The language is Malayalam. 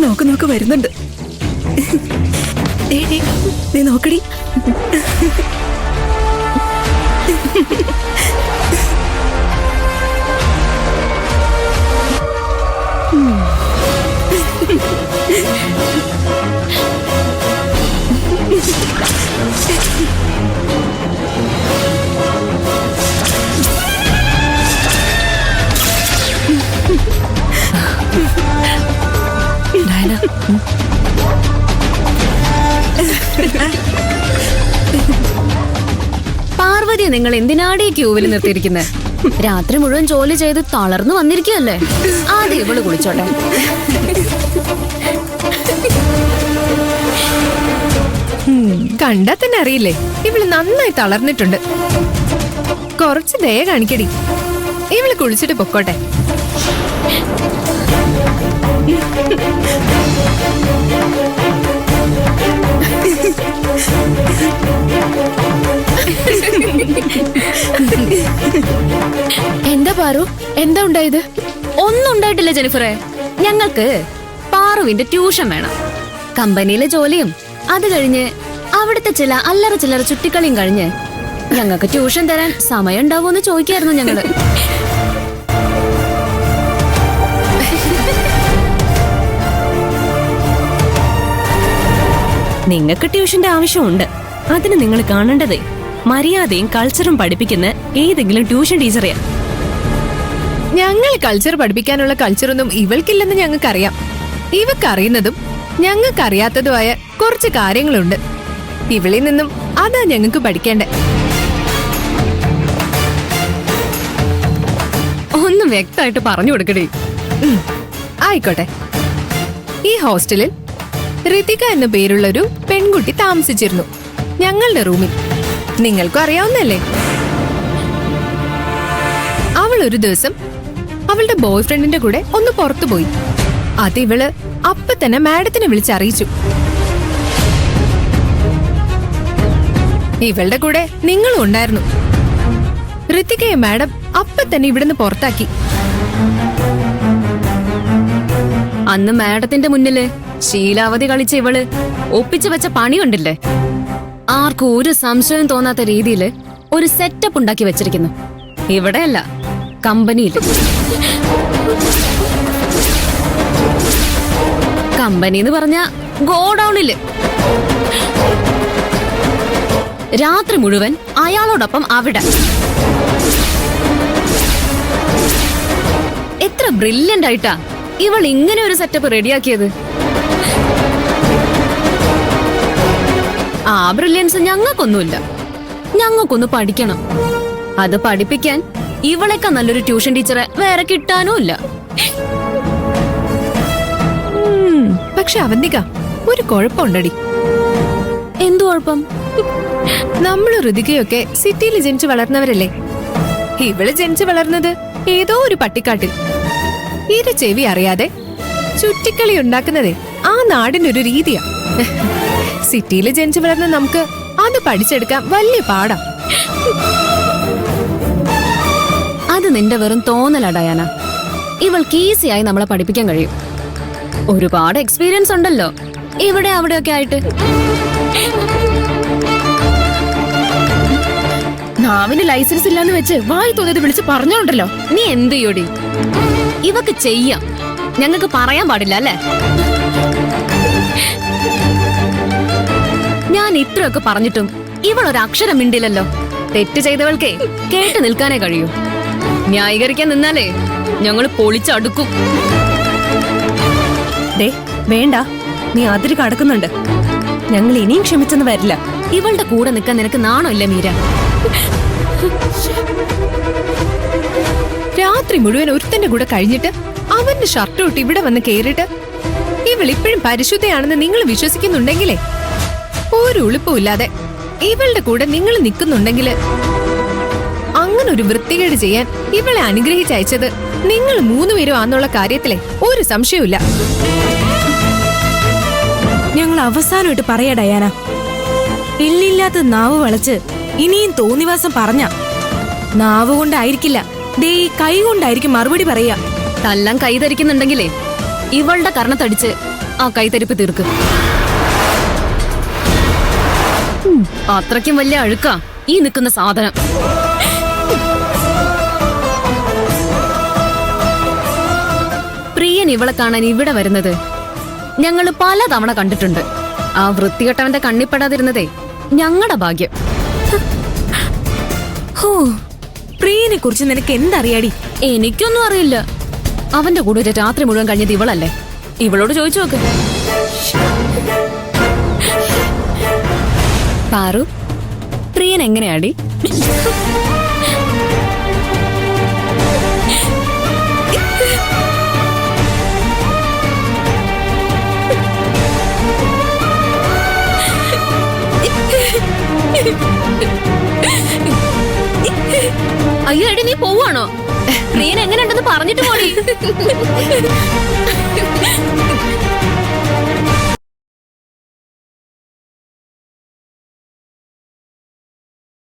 നോക്ക് നോക്ക് വരുന്നുണ്ട്. നീ നോക്കടി. പാർവതി, നിങ്ങൾ എന്തിനാടി ക്യൂവിൽ നിർത്തിയിരിക്കുന്നത്? രാത്രി മുഴുവൻ ജോലി ചെയ്ത് തളർന്നു വന്നിരിക്കുകയല്ലേ? ആദ്യം ഇവള് കുളിച്ചോട്ടെ. കണ്ടാ തന്നെ അറിയില്ലേ, ഇവള് നന്നായി തളർന്നിട്ടുണ്ട്. കുറച്ച് ദയ കാണിക്കടി. ഇവള് കുളിച്ചിട്ട് പൊക്കോട്ടെ. എന്താ പാറു, എന്താ ഉണ്ടായത്? ഒന്നും ഉണ്ടായിട്ടില്ല ജെനിഫറെ. ഞങ്ങൾക്ക് പാറുവിന്റെ ട്യൂഷൻ വേണം. കമ്പനിയിലെ ജോലിയും അത് കഴിഞ്ഞ് അവിടുത്തെ ചില അല്ലറ ചില്ലറ ചുറ്റിക്കളിയും കഴിഞ്ഞ് ഞങ്ങൾക്ക് ട്യൂഷൻ തരാൻ സമയം ഉണ്ടാവുമെന്ന് ചോദിക്കായിരുന്നു ഞങ്ങള്. നിങ്ങൾക്ക് ട്യൂഷന്റെ ആവശ്യമുണ്ട്. അതിന് നിങ്ങൾ കാണേണ്ടതേ മര്യാദയും കൾച്ചറും പഠിപ്പിക്കുന്ന ഏതെങ്കിലും ട്യൂഷൻ ടീച്ചറെയാ. ഞങ്ങൾ കൾച്ചർ പഠിപ്പിക്കാനുള്ള കൾച്ചറൊന്നും ഇവൾക്കില്ലെന്ന് ഞങ്ങൾക്കറിയാം. ഇവക്കറിയുന്നതും ഞങ്ങൾക്കറിയാത്തതുമായ കുറച്ച് കാര്യങ്ങളുണ്ട്. ഇവളിൽ നിന്നും അതാ ഞങ്ങൾക്ക് പഠിക്കേണ്ടേ. ഒന്ന് വ്യക്തമായിട്ട് പറഞ്ഞു കൊടുക്കടേ. ആയിക്കോട്ടെ. ഈ ഹോസ്റ്റലിൽ ഋതിക എന്ന പേരുള്ളൊരു പെൺകുട്ടി താമസിച്ചിരുന്നു ഞങ്ങളുടെ റൂമിൽ. നിങ്ങൾക്കും അറിയാവുന്നല്ലേ. അവൾ ഒരു ദിവസം അവളുടെ ബോയ് ഫ്രണ്ടിന്റെ കൂടെ ഒന്ന് പുറത്തുപോയി. അത് ഇവള് അപ്പൊ തന്നെ മാഡത്തിനെ വിളിച്ചറിയിച്ചു. ഇവളുടെ കൂടെ നിങ്ങളും ഉണ്ടായിരുന്നു. ഋതികയെ മാഡം അപ്പൊ തന്നെ ഇവിടുന്ന് പുറത്താക്കി. അന്ന് മാഡത്തിന്റെ മുന്നില് ശീലാവധി കളിച്ച ഇവള് ഒപ്പിച്ചു വെച്ച പണി കണ്ടില്ലേ? ആർക്കും ഒരു സംശയം തോന്നാത്ത രീതിയില് ഒരു സെറ്റപ്പ് ഉണ്ടാക്കി വെച്ചിരിക്കുന്നു. ഇവിടെയല്ല, കമ്പനിയിൽ. കമ്പനി എന്ന് പറഞ്ഞ ഗോഡൌണില്. രാത്രി മുഴുവൻ അയാളോടൊപ്പം അവിടെ. എത്ര ബ്രില്യന്റ് ആയിട്ടാ ഇവൾ ഇങ്ങനെ ഒരു സെറ്റപ്പ് റെഡിയാക്കിയത്. ആ ബ്രില്യൻസ് ഞങ്ങൾക്കൊന്നുമില്ല. ഞങ്ങൾക്കൊന്ന് പഠിക്കണം. അത് പഠിപ്പിക്കാൻ ഇവളെക്കാൾ നല്ലൊരു ട്യൂഷൻ ടീച്ചറെ വേറെ കിട്ടാനും ഇല്ല. പക്ഷെ അവന്തിക, ഒരു കുഴപ്പമുണ്ടടി. എന്തു കുഴപ്പം? നമ്മള് ഋതികയൊക്കെ സിറ്റിയിൽ ജനിച്ചു വളർന്നവരല്ലേ. ഇവള് ജനിച്ചു വളർന്നത് ഏതോ ഒരു പട്ടിക്കാട്ടിൽ. ഇരു ചെവി അറിയാതെ ചുറ്റിക്കളി ഉണ്ടാക്കുന്നതേ ആ നാടിനൊരു രീതിയാ. സിറ്റിയിൽ ജനിച്ചു വളർന്ന നമുക്ക് അത് പഠിച്ചെടുക്കാൻ വലിയ പാടാ. അത് നിന്റെ വെറും തോന്നലാ ഡയാന. ഇവൾക്ക് ഈസിയായി നമ്മളെ പഠിപ്പിക്കാൻ കഴിയും. ഒരുപാട് എക്സ്പീരിയൻസ് ഉണ്ടല്ലോ ഇവിടെ അവിടെയൊക്കെ ആയിട്ട്. നാവിന് ലൈസൻസ് ഇല്ലാന്ന് വെച്ച് വായി തോന്നിയത് വിളിച്ച് പറഞ്ഞോണ്ടല്ലോ. നീ എന്ത് ചെയ്യോടി? ഇവക്ക് ചെയ്യാം, ഞങ്ങൾക്ക് പറയാൻ പാടില്ല അല്ലേ? ഞാൻ ഇത്രയൊക്കെ പറഞ്ഞിട്ടും ഇവൾ ഒരു അക്ഷരം മിണ്ടില്ലല്ലോ. തെറ്റ് ചെയ്തവൾക്കേ കേട്ട് നിൽക്കാനേ കഴിയൂ. ന്യായീകരിക്കാൻ നിന്നാലേ ഞങ്ങൾ പൊളിച്ചടുക്കും. ദേ വേണ്ട, നീ അതിര് കടക്കുന്നുണ്ട്. ഞങ്ങൾ ഇനിയും ക്ഷമിച്ചെന്ന് വരില്ല. ഇവളുടെ കൂടെ നിൽക്കാൻ നിനക്ക് നാണോ ഇല്ല മീര? രാത്രി മുഴുവൻ ഒരുത്തന്റെ കൂടെ കഴിഞ്ഞിട്ട് അവന്റെ ഷർട്ട് ഇട്ട് ഇവിടെ വന്ന് കേറിട്ട് ഇവൾ ഇപ്പോഴും പരിശുദ്ധയാണെന്ന് നിങ്ങൾ വിശ്വസിക്കുന്നുണ്ടെങ്കിലേ, ഒരു ഉളുപ്പുമില്ലാതെ ഇവളുടെ കൂടെ നിങ്ങൾ നിൽക്കുന്നുണ്ടെങ്കില്, അങ്ങനെ ഒരു വൃത്തികേട് ചെയ്യാൻ ഇവളെ അനുഗ്രഹിച്ചയച്ചത് നിങ്ങൾ മൂന്നുപേരും ആന്നുള്ള കാര്യത്തിലെ ഒരു സംശയമില്ല. ഞങ്ങൾ അവസാനമായിട്ട് പറയാ ഡയാന, എല്ലില്ലാത്ത നാവ് വളച്ച് ഇനിയും തോന്നിവാസം പറഞ്ഞ നാവ് കൊണ്ടായിരിക്കില്ല, ദേ ഈ കൈ കൊണ്ടായിരിക്കും മറുപടി പറയാ. തല്ലാൻ കൈ ധരിക്കുന്നുണ്ടെങ്കിലേ ഇവളുടെ കർണത്തടിച്ച് ആ കൈത്തരിപ്പ് തീർക്ക്. അത്രയ്ക്കും വലിയ അഴുക്കാ ഈ നിൽക്കുന്ന സാധനം. പ്രിയൻ ഇവളെ കാണാൻ ഇവിടെ വരുന്നത് ഞങ്ങള് പല തവണ കണ്ടിട്ടുണ്ട്. ആ വൃത്തികെട്ടവന്റെ കണ്ണിപ്പെടാതിരുന്നതേ ഞങ്ങളുടെ ഭാഗ്യം. ഹോ, പ്രിയനെ കുറിച്ച് നിനക്ക് എന്തറിയാടി? എനിക്കൊന്നും അറിയില്ല. അവന്റെ കൂടെ ഒരു രാത്രി മുഴുവൻ കഴിഞ്ഞത് ഇവളല്ലേ? ഇവളോട് ചോദിച്ചു നോക്ക്. പാറു, പ്രിയൻ എങ്ങനെയാടി? അയ്യോ എടി, നീ പോവാണോ? പ്രിയൻ എങ്ങനെയുണ്ടെന്ന് പറഞ്ഞിട്ട് പോടി.